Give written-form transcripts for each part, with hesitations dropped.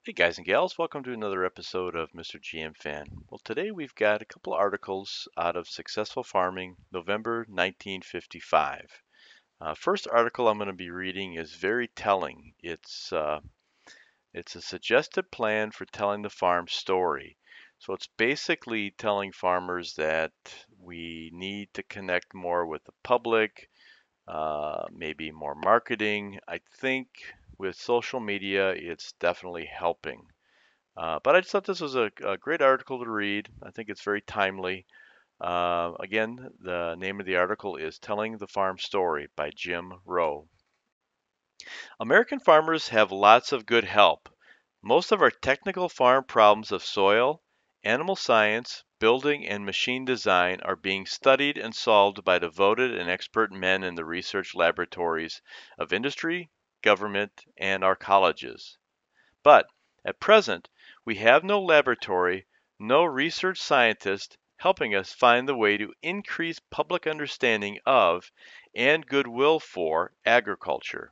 Hey guys and gals, welcome to another episode of Mr. GM Fan. Well, today we've got a couple of articles out of Successful Farming, November 1955. First article I'm going to be reading is very telling. It's a suggested plan for telling the farm story. So it's basically telling farmers that we need to connect more with the public, maybe more marketing. I think with social media, it's definitely helping. But I just thought this was a great article to read. I think it's very timely. Again, the name of the article is Telling the Farm Story by Jim Rowe. American farmers have lots of good help. Most of our technical farm problems of soil, animal science, building, and machine design are being studied and solved by devoted and expert men in the research laboratories of industry, government, and our colleges. But at present, we have no laboratory, no research scientist helping us find the way to increase public understanding of and goodwill for agriculture.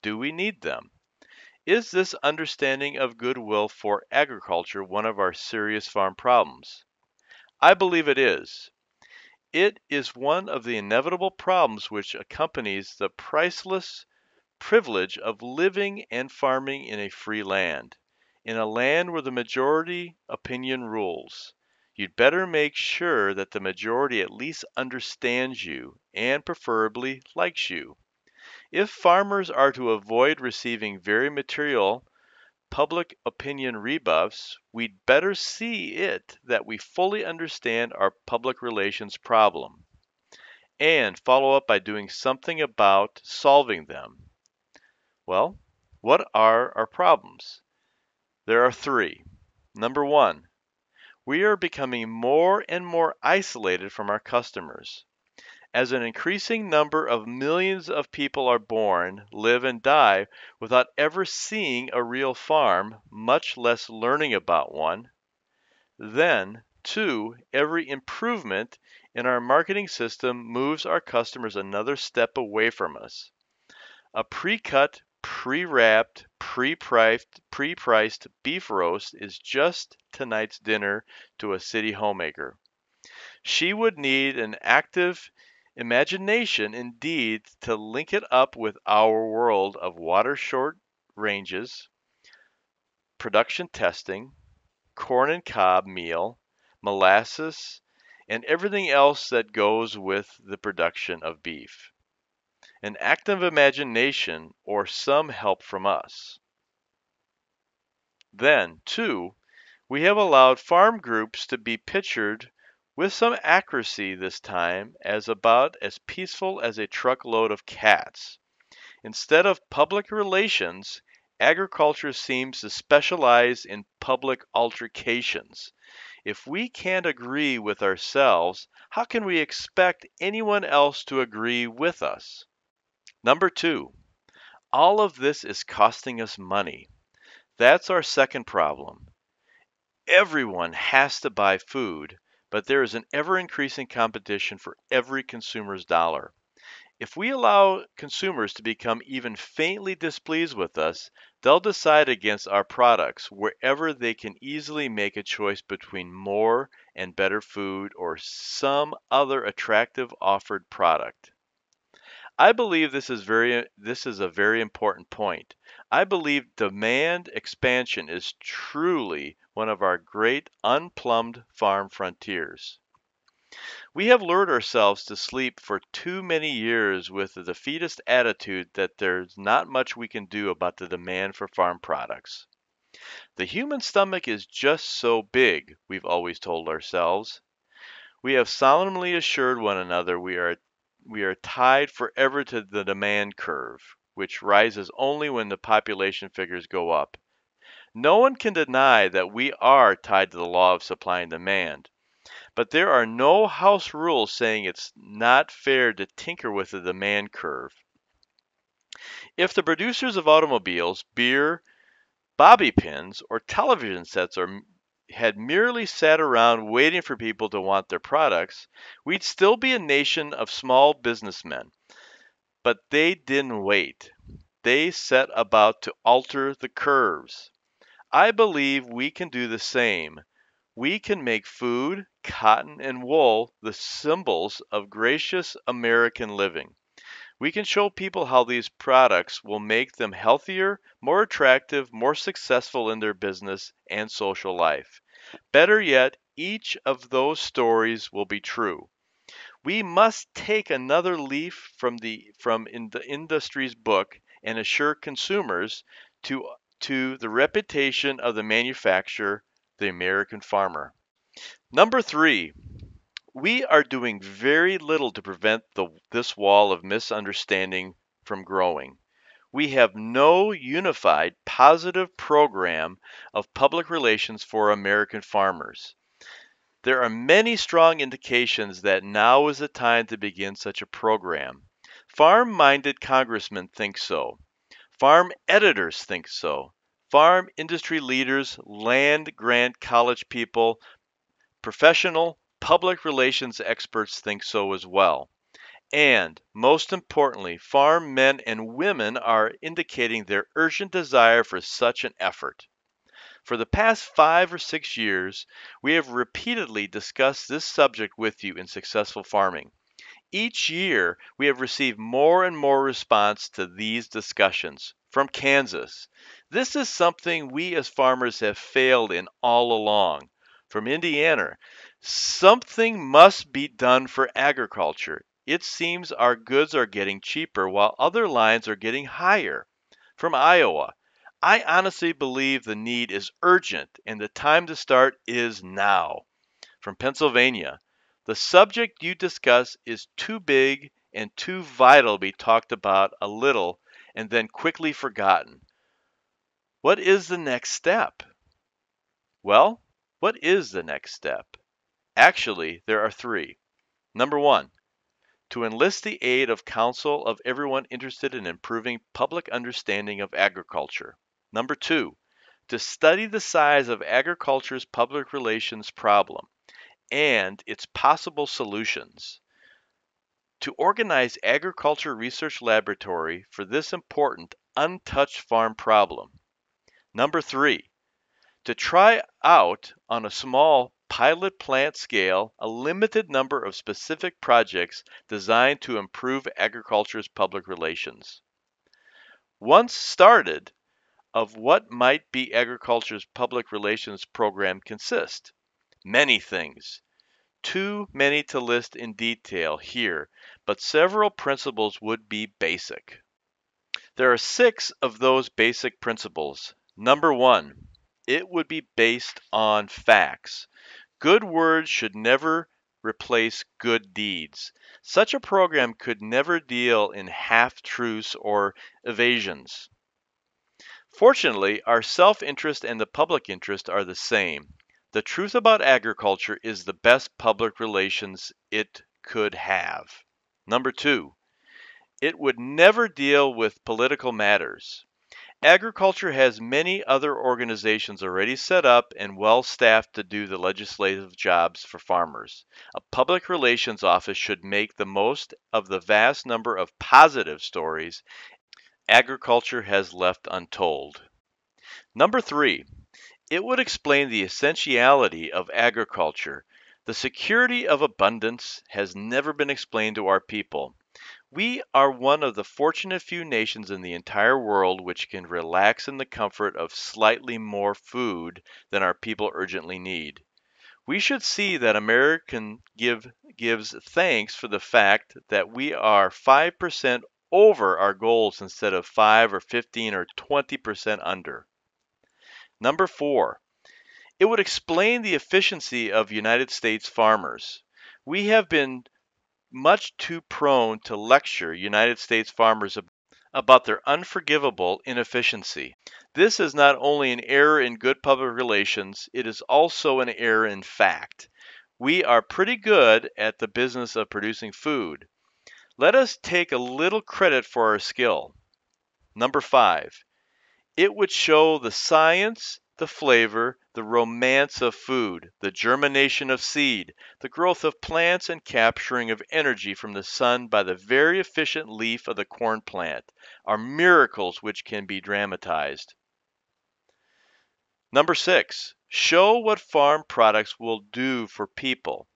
Do we need them? Is this understanding of goodwill for agriculture one of our serious farm problems? I believe it is. It is one of the inevitable problems which accompanies the priceless privilege of living and farming in a free land, in a land where the majority opinion rules. You'd better make sure that the majority at least understands you and preferably likes you. If farmers are to avoid receiving very material public opinion rebuffs, we'd better see it that we fully understand our public relations problem and follow up by doing something about solving them. Well, what are our problems? There are three. Number one, we are becoming more and more isolated from our customers. As an increasing number of millions of people are born, live, and die without ever seeing a real farm, much less learning about one, then, two, every improvement in our marketing system moves our customers another step away from us. A pre-cut, pre-wrapped, pre-priced beef roast is just tonight's dinner to a city homemaker. She would need an active imagination indeed to link it up with our world of water short ranges, production testing, corn and cob meal, molasses, and everything else that goes with the production of beef. An active imagination or some help from us. Then, two, we have allowed farm groups to be pictured with some accuracy this time as about as peaceful as a truckload of cats. Instead of public relations, agriculture seems to specialize in public altercations. If we can't agree with ourselves, how can we expect anyone else to agree with us? Number two, all of this is costing us money. That's our second problem. Everyone has to buy food, but there is an ever increasing competition for every consumer's dollar. If we allow consumers to become even faintly displeased with us, they'll decide against our products wherever they can easily make a choice between more and better food or some other attractive offered product. I believe this is a very important point. I believe demand expansion is truly one of our great unplumbed farm frontiers. We have lured ourselves to sleep for too many years with the defeatist attitude that there's not much we can do about the demand for farm products. The human stomach is just so big, we've always told ourselves. We have solemnly assured one another we are tied forever to the demand curve, which rises only when the population figures go up. No one can deny that we are tied to the law of supply and demand, but there are no house rules saying it's not fair to tinker with the demand curve. If the producers of automobiles, beer, bobby pins, or television sets had merely sat around waiting for people to want their products, we'd still be a nation of small businessmen. But they didn't wait. They set about to alter the curves. I believe we can do the same. We can make food, cotton, and wool the symbols of gracious American living. We can show people how these products will make them healthier, more attractive, more successful in their business and social life. Better yet, each of those stories will be true. We must take another leaf from the industry's book and assure consumers to the reputation of the manufacturer, the American farmer. Number 3, we are doing very little to prevent this wall of misunderstanding from growing. We have no unified, positive program of public relations for American farmers. There are many strong indications that now is the time to begin such a program. Farm minded congressmen think so. Farm editors think so. Farm industry leaders, land grant college people, professional public relations experts think so as well. And, most importantly, farm men and women are indicating their urgent desire for such an effort. For the past 5 or 6 years, we have repeatedly discussed this subject with you in Successful Farming. Each year, we have received more and more response to these discussions from Kansas. This is something we as farmers have failed in all along. From Indiana, something must be done for agriculture. It seems our goods are getting cheaper while other lines are getting higher. From Iowa, I honestly believe the need is urgent and the time to start is now. From Pennsylvania, the subject you discuss is too big and too vital to be talked about a little and then quickly forgotten. What is the next step? Well, what is the next step? Actually, there are three. Number one, to enlist the aid of counsel of everyone interested in improving public understanding of agriculture. Number two, to study the size of agriculture's public relations problem and its possible solutions. To organize agriculture research laboratory for this important untouched farm problem. Number three, to try out on a small pilot plant scale a limited number of specific projects designed to improve agriculture's public relations. Once started, of what might be agriculture's public relations program consist? Many things. Too many to list in detail here, but several principles would be basic. There are 6 of those basic principles. Number 1, it would be based on facts. Good words should never replace good deeds. Such a program could never deal in half-truths or evasions. Fortunately, our self-interest and the public interest are the same. The truth about agriculture is the best public relations it could have. Number 2, it would never deal with political matters. Agriculture has many other organizations already set up and well staffed to do the legislative jobs for farmers. A public relations office should make the most of the vast number of positive stories agriculture has left untold. Number 3, it would explain the essentiality of agriculture. The security of abundance has never been explained to our people. We are one of the fortunate few nations in the entire world which can relax in the comfort of slightly more food than our people urgently need. We should see that gives thanks for the fact that we are 5% over our goals instead of 5 or 15 or 20% under. Number 4, it would explain the efficiency of United States farmers. We have been much too prone to lecture United States farmers about their unforgivable inefficiency. This is not only an error in good public relations, it is also an error in fact. We are pretty good at the business of producing food. Let us take a little credit for our skill. Number 5, it would show the science, the flavor, the romance of food, the germination of seed, the growth of plants and capturing of energy from the sun by the very efficient leaf of the corn plant are miracles which can be dramatized. Number 6, show what farm products will do for people.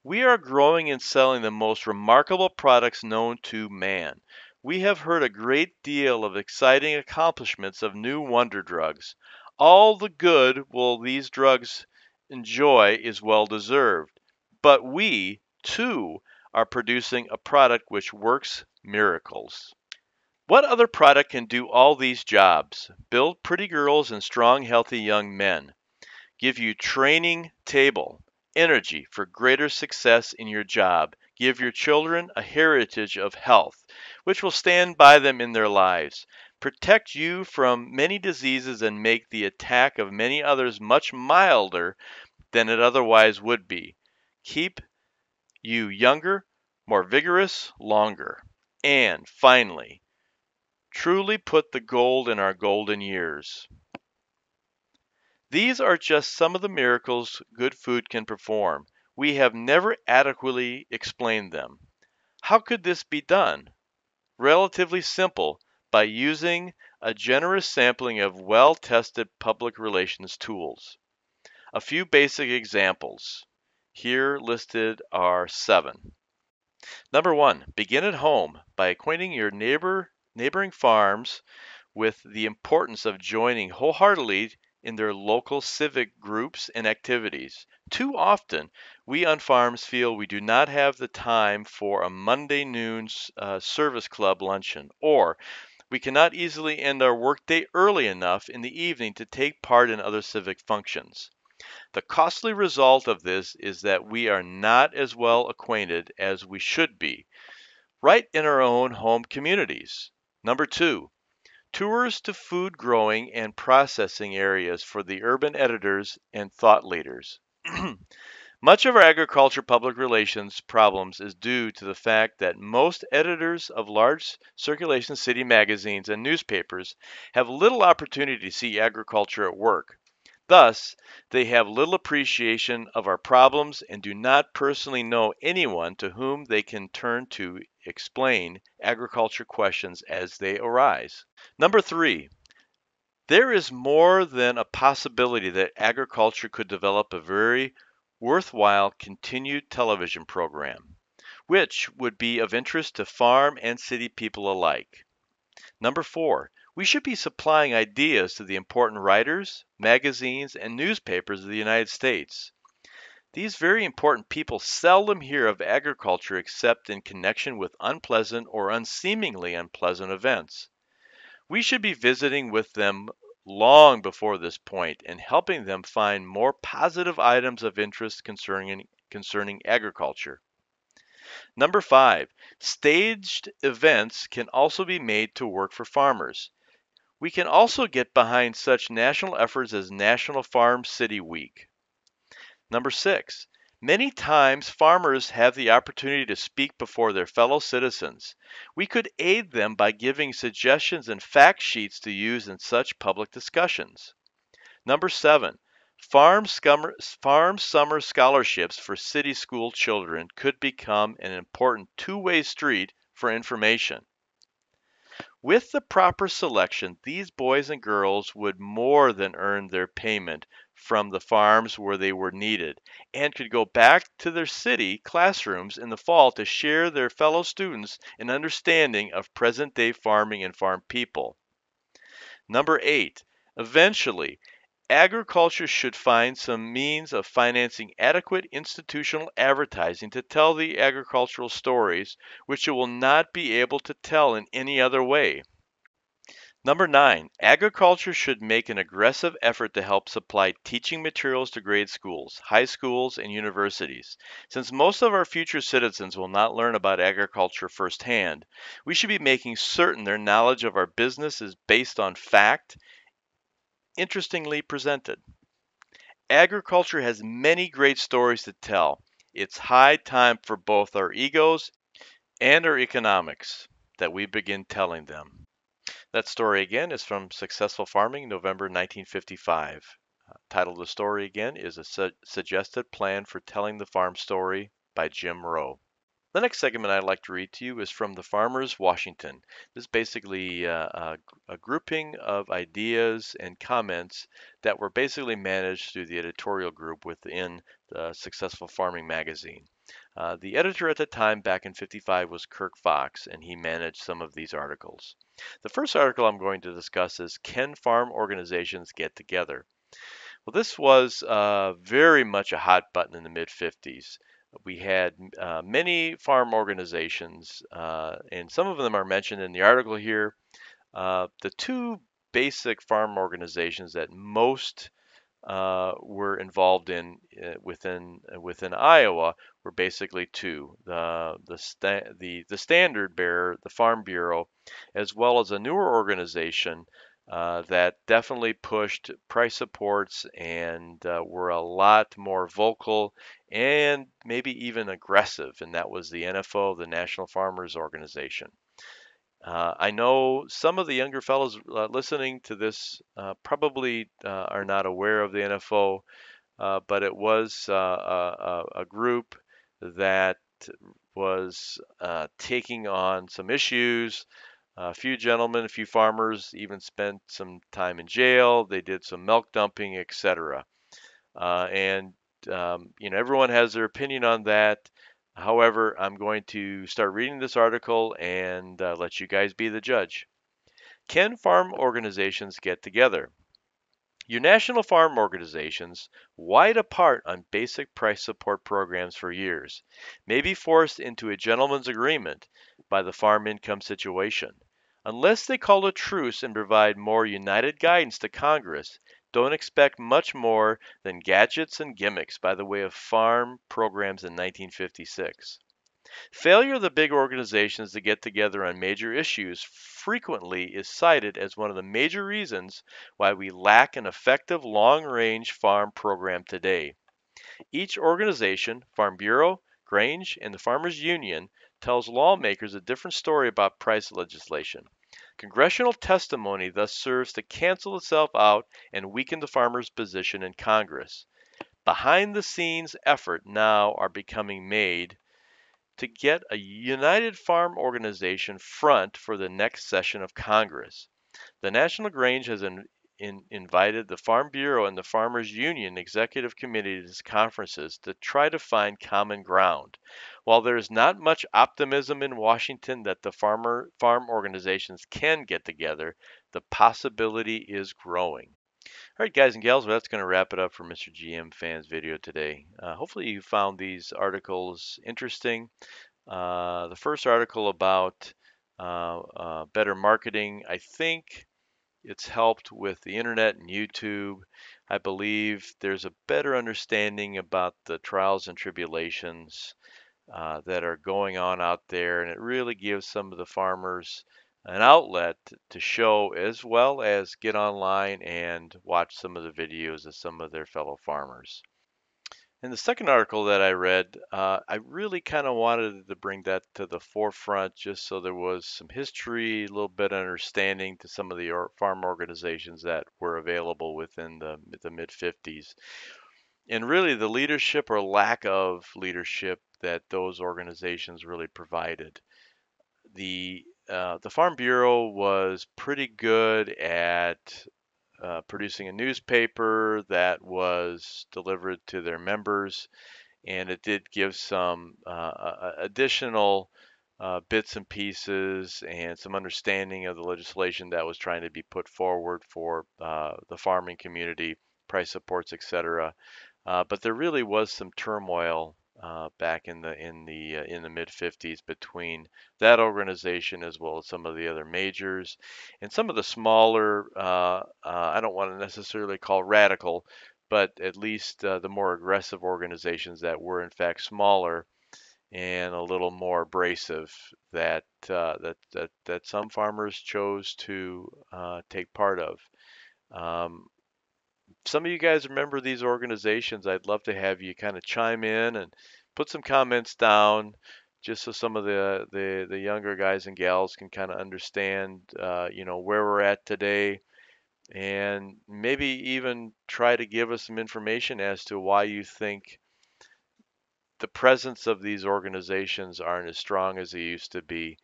We are growing and selling the most remarkable products known to man. We have heard a great deal of exciting accomplishments of new wonder drugs. All the good will these drugs enjoy is well deserved. But we, too, are producing a product which works miracles. What other product can do all these jobs? Build pretty girls and strong, healthy young men. Give you training table, energy for greater success in your job. Give your children a heritage of health, which will stand by them in their lives. Protect you from many diseases and make the attack of many others much milder than it otherwise would be. Keep you younger, more vigorous, longer. And finally, truly put the gold in our golden years. These are just some of the miracles good food can perform. We have never adequately explained them. How could this be done? Relatively simple, by using a generous sampling of well-tested public relations tools. A few basic examples. Here listed are 7. Number 1, begin at home by acquainting your neighboring farms with the importance of joining wholeheartedly in their local civic groups and activities. Too often, we on farms feel we do not have the time for a Monday noon service club luncheon, or we cannot easily end our workday early enough in the evening to take part in other civic functions. The costly result of this is that we are not as well acquainted as we should be, right in our own home communities. Number 2, tours to food growing and processing areas for the urban editors and thought leaders. Much of our agriculture public relations problems is due to the fact that most editors of large circulation city magazines and newspapers have little opportunity to see agriculture at work. Thus, they have little appreciation of our problems and do not personally know anyone to whom they can turn to explain agriculture questions as they arise. Number 3, there is more than a possibility that agriculture could develop a very worthwhile continued television program, which would be of interest to farm and city people alike. Number 4, we should be supplying ideas to the important writers, magazines, and newspapers of the United States. These very important people seldom hear of agriculture except in connection with unpleasant or unseemingly unpleasant events. We should be visiting with them long before this point and helping them find more positive items of interest concerning agriculture. Number 5, staged events can also be made to work for farmers. We can also get behind such national efforts as National Farm City Week. Number 6, many times farmers have the opportunity to speak before their fellow citizens. We could aid them by giving suggestions and fact sheets to use in such public discussions. Number 7, farm summer scholarships for city school children could become an important two-way street for information. With the proper selection, these boys and girls would more than earn their payment from the farms where they were needed and could go back to their city classrooms in the fall to share their fellow students an understanding of present-day farming and farm people. Number 8, eventually, agriculture should find some means of financing adequate institutional advertising to tell the agricultural stories which it will not be able to tell in any other way. Number 9, agriculture should make an aggressive effort to help supply teaching materials to grade schools, high schools, and universities. Since most of our future citizens will not learn about agriculture firsthand, we should be making certain their knowledge of our business is based on fact, interestingly presented. Agriculture has many great stories to tell. It's high time for both our egos and our economics that we begin telling them. That story again is from Successful Farming, November 1955. Title of the story again is A Suggested Plan for Telling the Farm Story by Jim Rowe. The next segment I'd like to read to you is from the Farmers Washington. This is basically a grouping of ideas and comments that were basically managed through the editorial group within the Successful Farming magazine. The editor at the time, back in 55, was Kirk Fox, and he managed some of these articles. The first article I'm going to discuss is Can Farm Organizations Get Together? Well, this was very much a hot button in the mid 50s. We had many farm organizations, and some of them are mentioned in the article here. The two basic farm organizations that most were involved in within Iowa were basically two: the standard bearer, the Farm Bureau, as well as a newer organization that definitely pushed price supports and were a lot more vocal and maybe even aggressive, and that was the NFO, the National Farmers Organization. I know some of the younger fellows listening to this probably are not aware of the NFO, but it was a group that was taking on some issues. A few gentlemen, a few farmers even spent some time in jail. They did some milk dumping, etc. And everyone has their opinion on that. However, I'm going to start reading this article and let you guys be the judge. Can farm organizations get together? Your national farm organizations, wide apart on basic price support programs for years, may be forced into a gentleman's agreement by the farm income situation. Unless they call a truce and provide more united guidance to Congress, don't expect much more than gadgets and gimmicks by the way of farm programs in 1956. Failure of the big organizations to get together on major issues frequently is cited as one of the major reasons why we lack an effective long range farm program today. Each organization, Farm Bureau, Grange, and the Farmers Union, tells lawmakers a different story about price legislation. Congressional testimony thus serves to cancel itself out and weaken the farmers' position in Congress. Behind the scenes effort now are becoming made to get a united farm organization front for the next session of Congress. The National Grange has invited the Farm Bureau and the Farmers Union Executive Committee to conferences to try to find common ground. While there is not much optimism in Washington that the farm organizations can get together, the possibility is growing. All right, guys and gals, well, that's going to wrap it up for Mr. GM Fans video today. Hopefully you found these articles interesting. The first article about better marketing, I think it's helped with the internet and YouTube. I believe there's a better understanding about the trials and tribulations that are going on out there, and it really gives some of the farmers an outlet to show as well as get online and watch some of the videos of some of their fellow farmers. In the second article that I read, I really kind of wanted to bring that to the forefront just so there was some history, a little bit of understanding to some of the farm organizations that were available within the mid 50s. And really the leadership or lack of leadership that those organizations really provided. The Farm Bureau was pretty good at producing a newspaper that was delivered to their members, and it did give some additional bits and pieces and some understanding of the legislation that was trying to be put forward for the farming community, price supports, etc. But there really was some turmoil back in the mid 50s between that organization as well as some of the other majors and some of the smaller. I don't want to necessarily call radical, but at least the more aggressive organizations that were in fact smaller and a little more abrasive that some farmers chose to take part of. Um, some of you guys remember these organizations. I'd love to have you kind of chime in and put some comments down just so some of the younger guys and gals can kind of understand where we're at today and maybe even try to give us some information as to why you think the presence of these organizations aren't as strong as they used to be,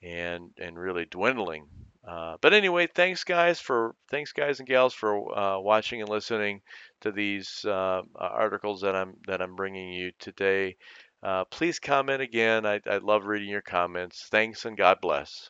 and really dwindling. But anyway, thanks guys and gals for watching and listening to these articles that I'm bringing you today. Please comment again. I love reading your comments. Thanks and God bless.